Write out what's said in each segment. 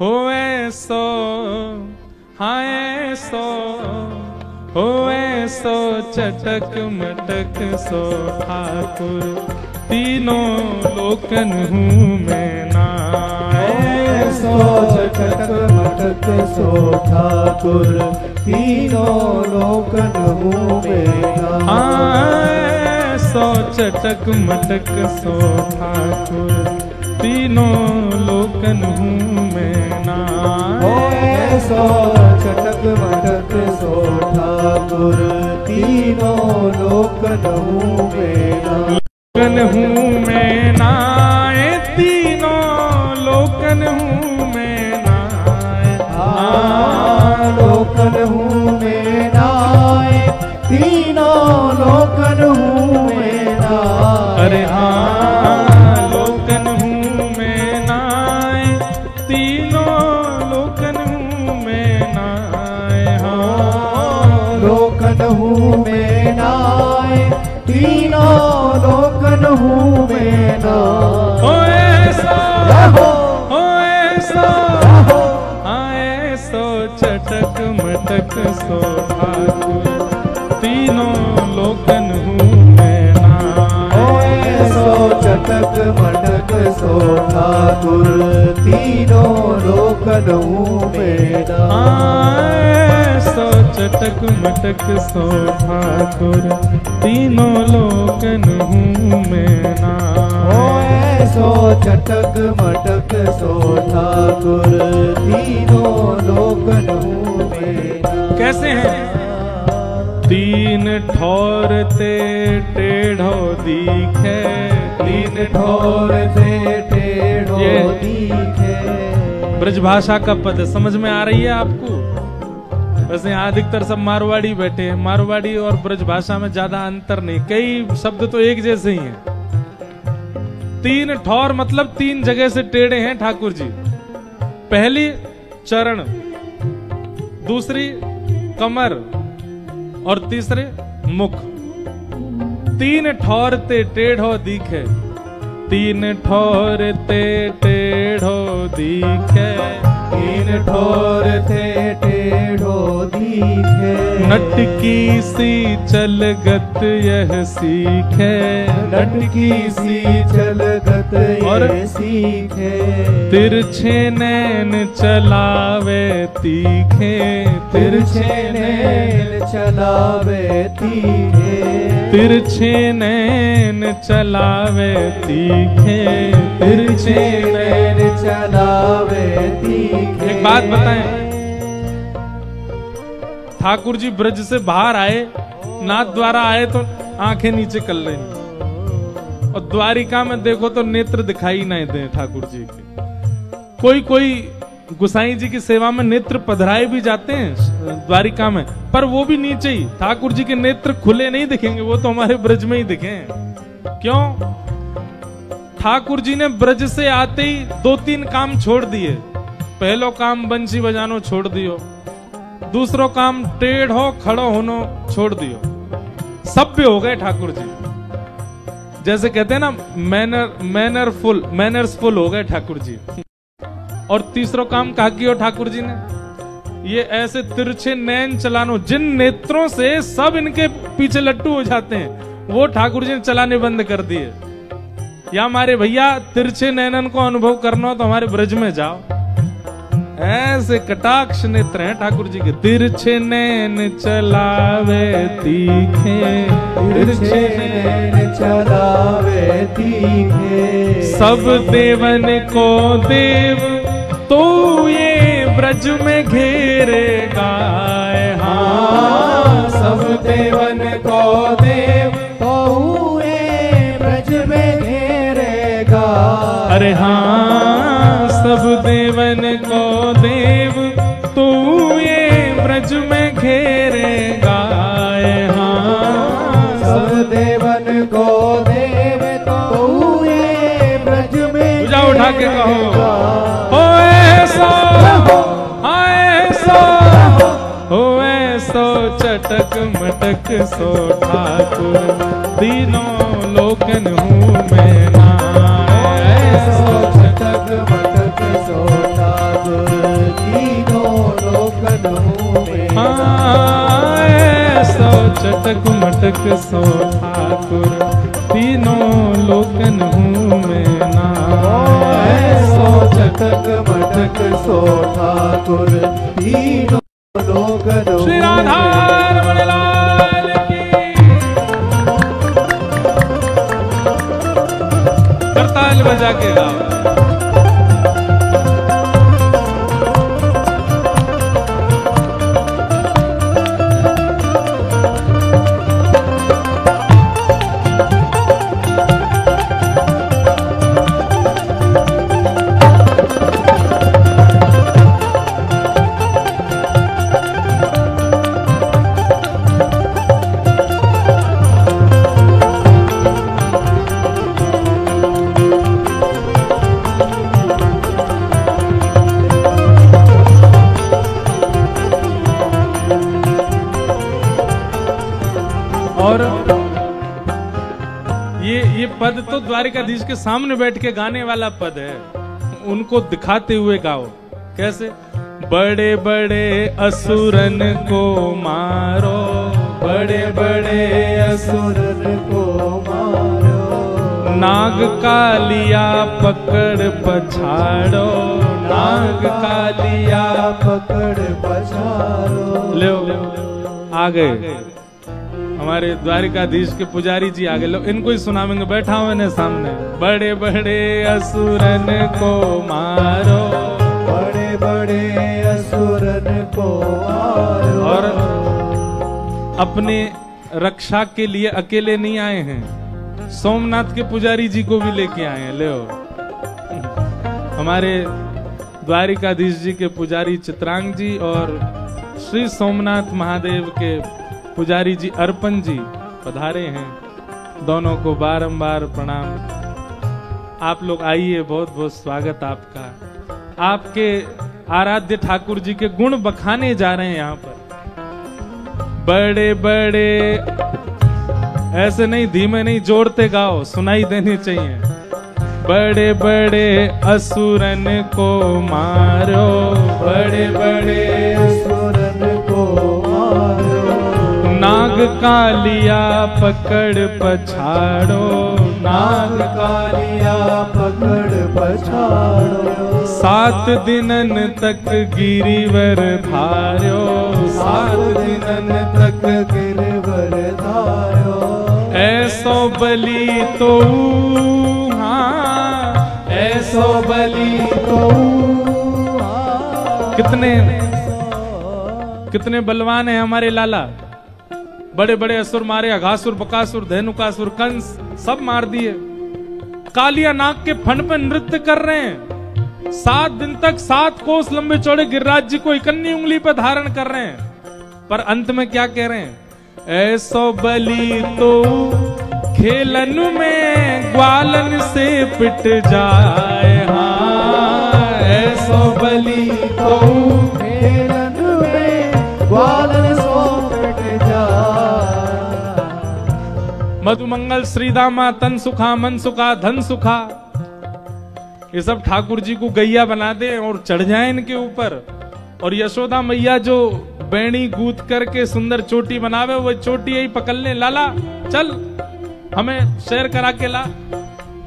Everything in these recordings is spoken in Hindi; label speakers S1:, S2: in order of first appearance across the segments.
S1: होए सो हाय सो होए सो चटक मटक सो ठाकुर तीनों लोकन हूँ मैं ना।
S2: सो चटक मटक सो ठाकुर तीनों लोकन हूँ मैं ना।
S1: सो चटक मटक सो ठाकुर तीनों लोकन हूँ मैं ना।
S2: सो चटक मटक सो ठाकुर तीनों लोकन हूँ मैं ना।
S1: लोकन हूँ मैं ना तीनों लोकन हूँ मैं ना।
S2: लोकन हूँ मैं ना तीनों लोकन हूँ मैं ना।
S1: अरे हाँ लोकन हूँ मैं ना तीनों लोकन हूँ मैं ना। हाँ
S2: लोकन हूँ मैं ना तीनों लोकन हूँ मैं ना।
S1: होए सो आए सो चटक मटक सो ठाकुर तीनों लोकन हूँ मैं ना।
S2: सो चटक मटक सो ठाकुर तीनों लोकन हूँ मैं ना।
S1: सो चटक मटक सो ठाकुर तीनों लोकन हूँ मैं ना।
S2: सो चटक मटक सो ठाकुर तीनों लोकन हूँ मैं ना।
S1: कैसे हैं? तीन ठौर ते टेढ़ो दिखे।
S2: तीन ठौर ते टेढ़ो दिखे।
S1: ब्रजभाषा का पद समझ में आ रही है आपको? वैसे यहाँ अधिकतर सब मारवाड़ी बैठे हैं। मारवाड़ी और ब्रजभाषा में ज्यादा अंतर नहीं, कई शब्द तो एक जैसे ही हैं। तीन ठौर मतलब तीन जगह से टेढ़े हैं ठाकुर जी। पहली चरण, दूसरी कमर और तीसरे मुख। तीन ठौर ते टेढ़ो दिखे। तीन ठौर ते टेढ़ो दिखे।
S2: तीन ठौर ते टेढ़ो दिखे।
S1: नटकी सी चलगत यह सीखे।
S2: नटकी सी चलगत यह सीखे।
S1: तिरछे नैन चलावे तीखे।
S2: तिरछे नैन चलावे तीखे।
S1: तिरछे नैन चलावे तीखे। तिरछे
S2: नैन चलावे तीखे।
S1: एक बात बताएं, ठाकुर जी ब्रज से बाहर आए, नाथ द्वारा आए तो आंखें नीचे कर लेंगी, और द्वारिका में देखो तो नेत्र दिखाई नहीं दे ठाकुर जी के। कोई कोई गुसाई जी की सेवा में नेत्र पधराए भी जाते हैं द्वारिका में, पर वो भी नीचे ही। ठाकुर जी के नेत्र खुले नहीं दिखेंगे, वो तो हमारे ब्रज में ही दिखे। क्यों? ठाकुर जी ने ब्रज से आते ही दो तीन काम छोड़ दिए। पहलो काम बंसी बजानो छोड़ दियो, दूसरो काम टेढ़ो खड़ो होनो छोड़ दियो। सभ्य हो गए ठाकुर जी, जैसे कहते हैं ना मैनर्स फुल हो गए ठाकुर जी। और तीसरो काम कहा किया ठाकुर जी ने, ये ऐसे तिरछे नैन चलानो, जिन नेत्रों से सब इनके पीछे लट्टू हो जाते हैं, वो ठाकुर जी ने चलाने बंद कर दिए। या हमारे भैया तिरछे नैनन को अनुभव करना हो तो हमारे ब्रज में जाओ, ऐसे कटाक्ष नेत्र हैं ठाकुर जी के। तिरछे नैन चलावे तीखे।
S2: तिरछे नैन चलावे तीखे।
S1: सब देवन को देव तो ये ब्रज में घेरेगा। हाँ
S2: सब देवन को देव तो ये ब्रज में घेरेगा।
S1: अरे हाँ सब देवन को देव तू ये ब्रज में घेरेगा। हाँ
S2: सब देवन को देव तो ये ब्रज में
S1: पूजा उठा के कहो, होए सो हाय सो होए सो चटक मटक सो ठाकुर तीनों लोकन हूँ मैं ना।
S2: सो चटक मटक सो ठाकुर लोकन हूँ मेरा।
S1: सो चटक मटक सो ठाकुर तीनों लोकन हूँ मैं ना।
S2: सो चटक मटक सो ठाकुर तीनों लोकन हूँ।
S1: श्री राधा रमण लाल की। करताल बजा के गाओ। और ये पद तो द्वारिकाधीश के सामने बैठ के गाने वाला पद है, उनको दिखाते हुए गाओ। कैसे? बड़े बड़े असुरन को मारो, बड़े बड़े
S2: असुरन को मारो,
S1: नाग कालिया पकड़ पछाड़ो, नाग कालिया
S2: पकड़ पछाड़ो।
S1: लो आ गए हमारे द्वारिकाधीश के पुजारी जी आगे। लो इनको ही सुनावेंगे, बैठा हुए ने सामने। बड़े बड़े असुरन को मारो,
S2: बड़े बड़े असुरन को मारो।
S1: और अपने रक्षा के लिए अकेले नहीं आए हैं, सोमनाथ के पुजारी जी को भी लेके आए हैं। ले हमारे द्वारिकाधीश जी के पुजारी चित्रांग जी और श्री सोमनाथ महादेव के पुजारी जी अर्पण जी पधारे हैं। दोनों को बारंबार प्रणाम। आप लोग आइए, बहुत बहुत स्वागत आपका। आपके आराध्य ठाकुर जी के गुण बखाने जा रहे हैं यहाँ पर। बड़े बड़े ऐसे नहीं, धीमे नहीं, जोड़ते गाओ, सुनाई देनी चाहिए। बड़े बड़े असुरन को मारो, बड़े बड़े
S2: असुरन को मारो,
S1: नाग कालिया पकड़ पछाड़ो, नाग
S2: कालिया पकड़ पछाड़ो।
S1: 7 दिनन तक गिरिवर धार्यो, 7 दिनन तक
S2: गिरवर धार्यो।
S1: ऐसो बलि तो हाँ, ऐसो
S2: बलि तो
S1: कितने बलवान हैं हमारे लाला। बड़े बड़े असुर मारे, अघासुर, बकासुर, धेनुकासुर, कंस सब मार दिए। कालिया नाग के फन पर नृत्य कर रहे हैं। 7 दिन तक 7 कोस लंबे चौड़े गिरिराज जी को इकन्नी उंगली पर धारण कर रहे हैं। पर अंत में क्या कह रहे हैं? ऐसो बलि तो खेलन में ग्वालन से पिट जाए। हाँ, ऐसो बलि तो
S2: खेलन में ग्वालन सो पिट जाए।
S1: मधुमंगल श्रीदामा तन सुखा मन सुखा धन सुखा, ये सब ठाकुर जी को गैया बना दे और चढ़ जाए इनके ऊपर। और यशोदा मैया जो बैणी गूंथ करके सुंदर चोटी बनावे, वो चोटी यही पकड़ ले। लाला चल हमें शेयर करा के ला।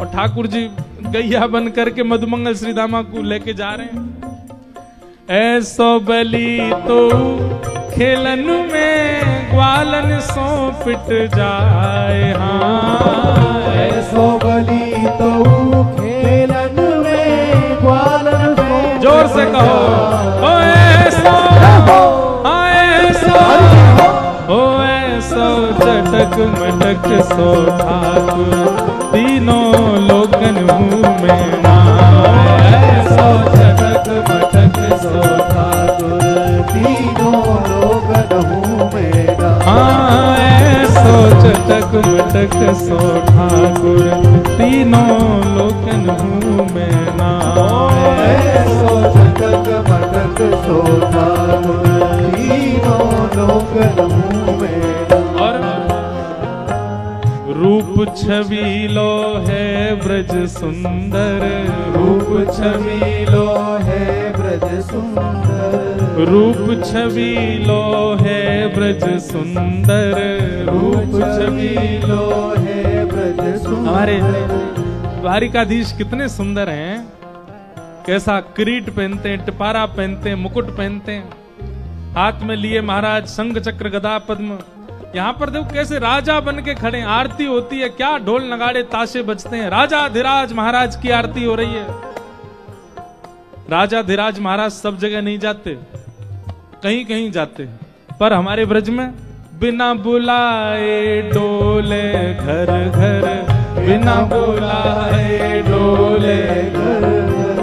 S1: और ठाकुर जी गैया बन करके मधुमंगल श्रीदामा को लेके जा रहे हैं। ऐसो बलि तो खेलन में ग्वालन सो पिट जाए। हाँ,
S2: ऐसो बलि तो खेलन में ग्वालन सो।
S1: जोर से कहो, ओ ऐसो, ओ ऐसो चटक मटक सो ठाकुर तीनों लोकन हूँ मैं ना।
S2: ऐसो चटक मटक सो ठाकुर तीनों लोकन हूँ मैं ना।
S1: हाँ, ऐसो चटक मटक सो ठाकुर तीनों लोकन हूँ मैं ना।
S2: ऐसो चटक मटक सो ठाकुर तीनों लोकन हूँ मैं ना।
S1: और रूप छबीलो है ब्रज सुंदर,
S2: रूप छबीलो है ब्रज सुंदर।
S1: रूप छवि लो है ब्रज सुंदर, रूप छवि लो
S2: है ब्रज सुंदर।
S1: हमारे द्वारिकाधीश कितने सुंदर हैं, कैसा किरीट पहनते हैं, टिपारा पहनते हैं, मुकुट पहनते हैं, हाथ में लिए महाराज शंख चक्र गदा पद्म। यहाँ पर देखो कैसे राजा बन के खड़े, आरती होती है, क्या ढोल नगाड़े ताशे बजते हैं, राजा धीराज महाराज की आरती हो रही है। राजा धीराज महाराज सब जगह नहीं जाते, कहीं कहीं जाते हैं, पर हमारे ब्रज में बिना बुलाए डोले घर घर, बिना बुलाए डोले घर घर,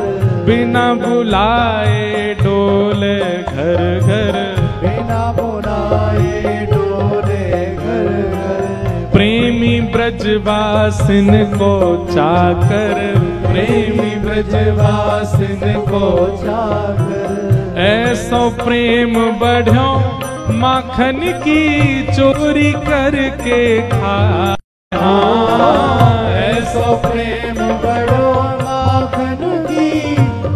S1: बिना बुलाए डोले घर घर,
S2: बिना बुलाए डोले घर घर।
S1: प्रेमी ब्रजवासिन को चाकर, प्रेमी ब्रजवासिन को
S2: चाकर।
S1: ऐसो प्रेम बढ़ो माखन की चोरी करके खा।
S2: ऐसो प्रेम बढ़ो माखन की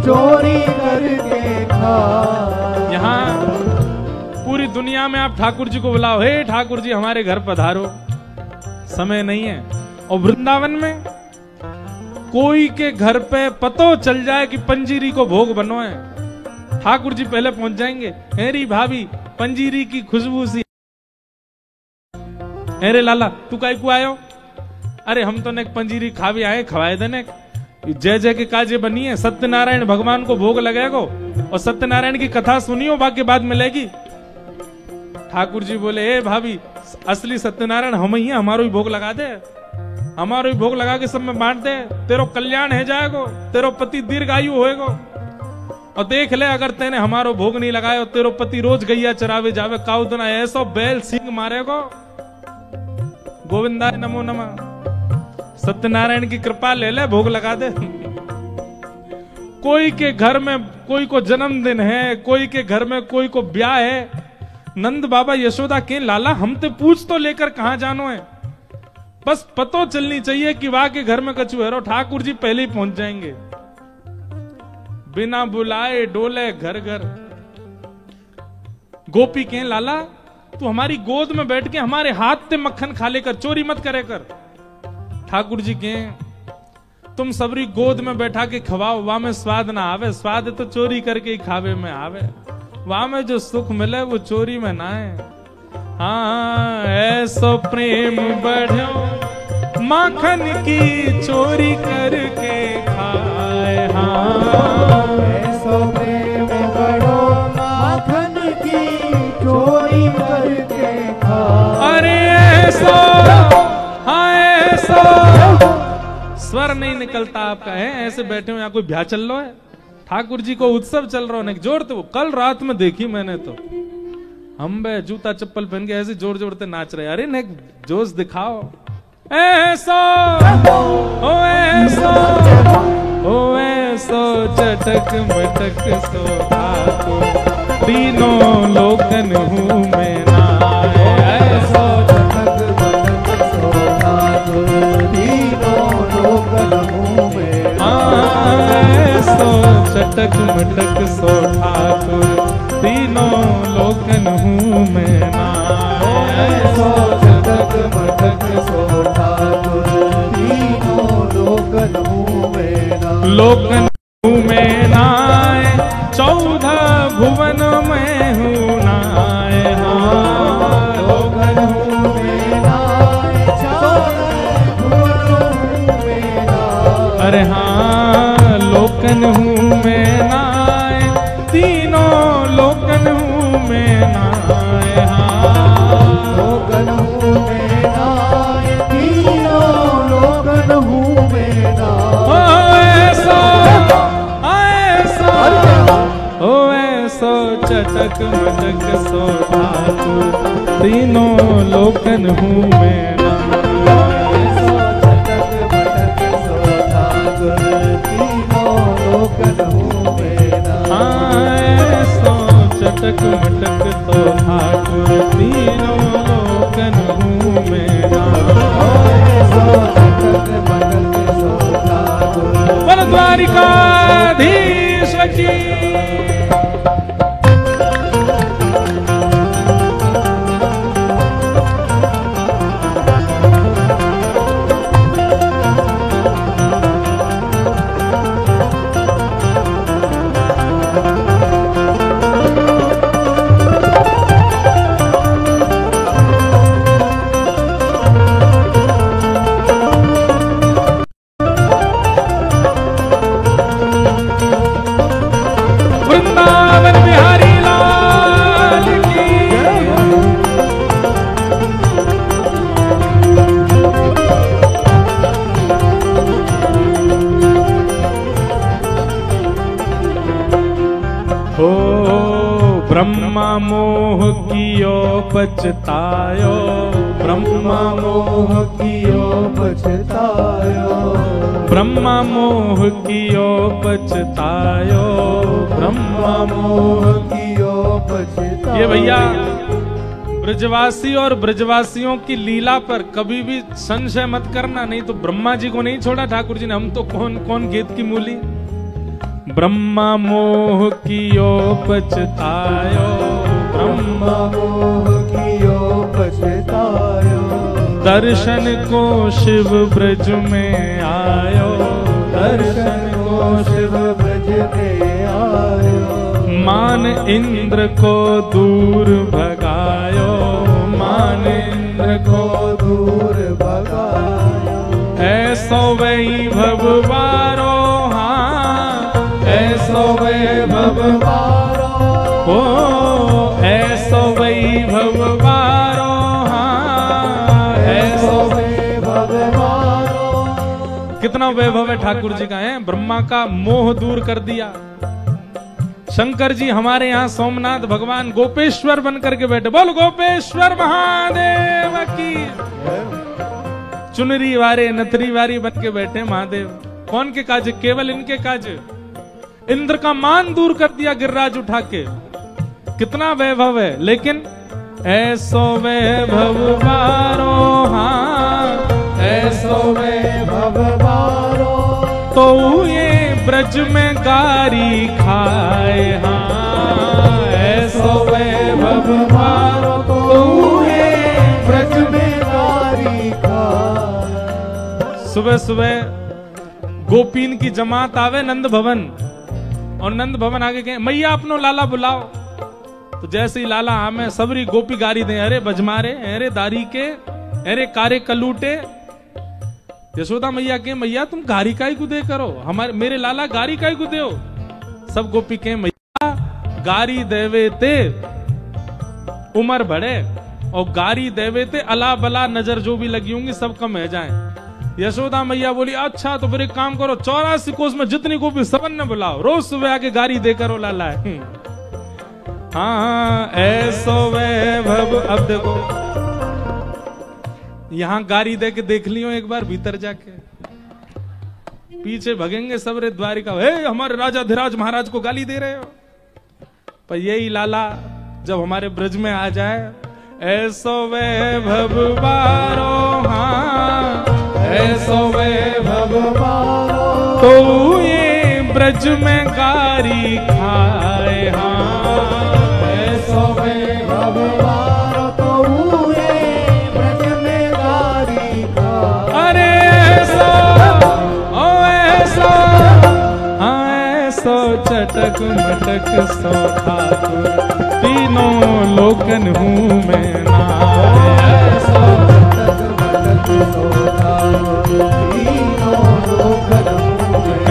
S2: चोरी करके खा।
S1: यहाँ पूरी दुनिया में आप ठाकुर जी को बुलाओ, हे ठाकुर जी हमारे घर पधारो, समय नहीं है। और वृंदावन में कोई के घर पे पतो चल जाए कि पंजीरी को भोग बनो है, ठाकुर जी पहले पहुंच जाएंगे। हेरी भाभी पंजीरी की खुशबू सी, अरे लाला तू काहे को आयो? अरे हम तो ने पंजीरी खावे आए, खवाए देने। जय जय के काजे बनी है, सत्यनारायण भगवान को भोग लगेगो और सत्यनारायण की कथा सुनियो, बाकी बाद मिलेगी। ठाकुर जी बोले ए भाभी असली सत्यनारायण हम ही है, हमारो ही भोग लगा दे, हमारो ही भोग लगा के सब में बांट दे, तेरो कल्याण है जाएगो, तेरो पति दीर्घायु होएगो। और देख ले अगर तेने हमारो भोग नहीं लगाया, तेरो पति रोज गैया चरावे जावे, काउदना ऐसो बैल सिंह मारेगो। गोविंदाय नमो नमः। सत्यनारायण की कृपा ले ले, भोग लगा दे। कोई के घर में कोई को जन्मदिन है, कोई के घर में कोई को ब्याह है, नंद बाबा यशोदा के लाला हम ते पूछ तो लेकर कहां जानो है, बस पतो चलनी चाहिए कि वहां के घर में कछु है, ठाकुर जी पहले ही पहुंच जाएंगे। बिना बुलाए डोले घर घर। गोपी के लाला तू हमारी गोद में बैठ के हमारे हाथ से मक्खन खा लेकर, चोरी मत करे कर। ठाकुर जी के तुम सबरी गोद में बैठा के खवाओ, वहां में स्वाद ना आवे, स्वाद तो चोरी करके ही खावे में आवे, वहां में जो सुख मिले वो चोरी में ना है। हाँ ऐसो प्रेम बढ़ो माखन की चोरी करके खाए। हाँ
S2: ऐसो प्रेम बढ़ो माखन की चोरी करके खाए।
S1: अरे ऐसो, हाँ ऐसो स्वर नहीं निकलता आपका है, ऐसे बैठे हो यहाँ कोई ब्याह चल रहा है, ठाकुर जी को उत्सव चल रहा है, जोर तो कल रात में देखी मैंने, तो हम बे जूता चप्पल पहन के ऐसे जोर जोर से नाच रहे। अरे ने जोश दिखाओ। ऐसो ओ ऐसो ओ ऐसो चटक मटक सो ठाकुर, तीनों लोकन हूँ मैं नाय। ऐसो
S2: चटक मटक सो ठाकुर, तीनों लोकन हूँ मैं नाय।
S1: ऐसो चटक मटक सो ठाकुर, तीनों लोकन हूँ मैं नाय।
S2: ऐसो चटक मटक सो ठाकुर, तीनों लोकन हूँ मैं नाय।
S1: लोकन हूँ मैं नाय, 14 भुवन में हूँ नाय। हाँ
S2: लोकन हूँ मैं नाय, 14 भुवन हूँ मैं नाय।
S1: अरे हाँ लोकन हूँ मैं नाय, तीनों लोकन हूँ मैं नाय। हाँ
S2: लोकन हूँ मैं नाय, तीनों लोकन हूँ मैं नाय।
S1: ओ ऐसो चटक मटक सो ठाकुर, तीनों लोकन हूँ मैं नाय।
S2: ऐसो चटक मटक सो ठाकुर, तीनों लोकन हूँ मैं नाय।
S1: हाँ ऐसो चटक मटक सो ठाकुर, तीनों लोकन हूँ मैं नाय।
S2: ऐसो चटक मटक सो ठाकुर,
S1: बोल द्वारिकाधीश की। हो ब्रह्मा मोह कियो पछतायो, ब्रह्मा मोह कियो
S2: पछतायो,
S1: ब्रह्मा मोह कियो पछतायो, ब्रह्मा
S2: मोह कियो पछतायो।
S1: ये भैया ब्रजवासी और ब्रजवासियों की लीला पर कभी भी संशय मत करना, नहीं तो ब्रह्मा जी को नहीं छोड़ा ठाकुर जी ने, हम तो कौन कौन गेत की मूली। ब्रह्मा मोह कियो पछतायो,
S2: ब्रह्मा मोह कियो पछतायो,
S1: दर्शन को शिव ब्रज में आयो,
S2: दर्शन को शिव ब्रज में आयो,
S1: मान इंद्र को दूर भगायो, मान इंद्र को
S2: दूर भगायो,
S1: ऐसो वैभव बारो, हाँ ऐसो वैभव
S2: बारो,
S1: ओ ऐसो वैभव बारो, हाँ ऐसो
S2: वैभव बारो।
S1: कितना वैभव है ठाकुर जी का है। ब्रह्मा का मोह दूर कर दिया। शंकर जी हमारे यहाँ सोमनाथ भगवान गोपेश्वर बन करके बैठे, बोल गोपेश्वर महादेव की। चुनरी वारे नथरी वारी बन के बैठे महादेव। कौन के काज? केवल इनके काज। इंद्र का मान दूर कर दिया गिरिराज उठा के। कितना वैभव है। लेकिन ऐसो वैभव बारो, हाँ ऐसो
S2: वैभव बारो,
S1: तो ये ब्रज में गारी खाए, हाँ ऐसो वैभव बारो,
S2: तो ये ब्रज में गारी खाए।
S1: सुबह सुबह गोपीन की जमात आवे नंद भवन, और नंद भवन आगे कहे मैया अपनो लाला बुलाओ। तो जैसे ही लाला आमे सबरी गोपी गारी दे, अरे बजमारे, अरे दारी के, अरे कारे कलूटे। यशोदा मैया के मैया तुम गारी काई को दे करो, हमारे मेरे लाला गारी काई को दे हो। सब गोपी के मैया गारी देवे ते उमर बढ़े, और गारी देवे ते अला बला नजर जो भी लगी होंगी सब कम है जाए। यशोदा मैया बोली अच्छा तो फिर एक काम करो, 84 कोस में जितनी गोपी सबन ने बुलाओ, रोज सुबह आके गारी दे करो लाला। हाँ ऐसो वैभव। अब देखो यहां गारी दे के देख लियो एक बार, भीतर जाके पीछे भगेंगे सबरे द्वारिका, हे हमारे राजा धीराज महाराज को गाली दे रहे हो। पर यही लाला जब हमारे ब्रज में आ जाए, ऐसो वैभव बारो, हाँ ऐसो वैभव बारो, तो ये ब्रज में गारी खाए, हाँ ऐसो वैभव बारो,
S2: तो ये ब्रज में गारी खाए।
S1: अरे ऐसो ओ ऐसो, हाँ ऐसो चटक मटक सो ठाकुर, तीनों लोकन हूँ मैं ना।
S2: ऐसो चटक मटक सो ठाकुर, तीनों लोकन हूँ मैं।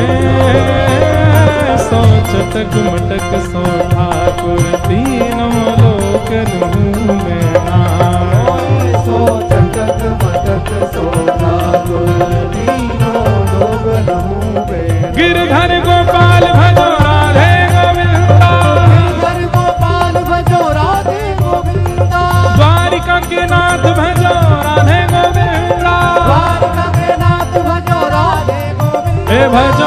S1: ऐसो चटक मटक सो ठाकुर, तीनों लोकन हूँ मैं ना।
S2: ऐसो चटक मटक सो ठाकुर, तीनों लोकन हूँ मैं।
S1: गिरधर गोपाल भजो राधे गोविंदा,
S2: गिरधर गोपाल भजो राधे गोविंदा,
S1: द्वारिका के नाथ भजो राधे गोविंदा,
S2: द्वारिका के नाथ भजो राधे गोविंदा।
S1: हे भजो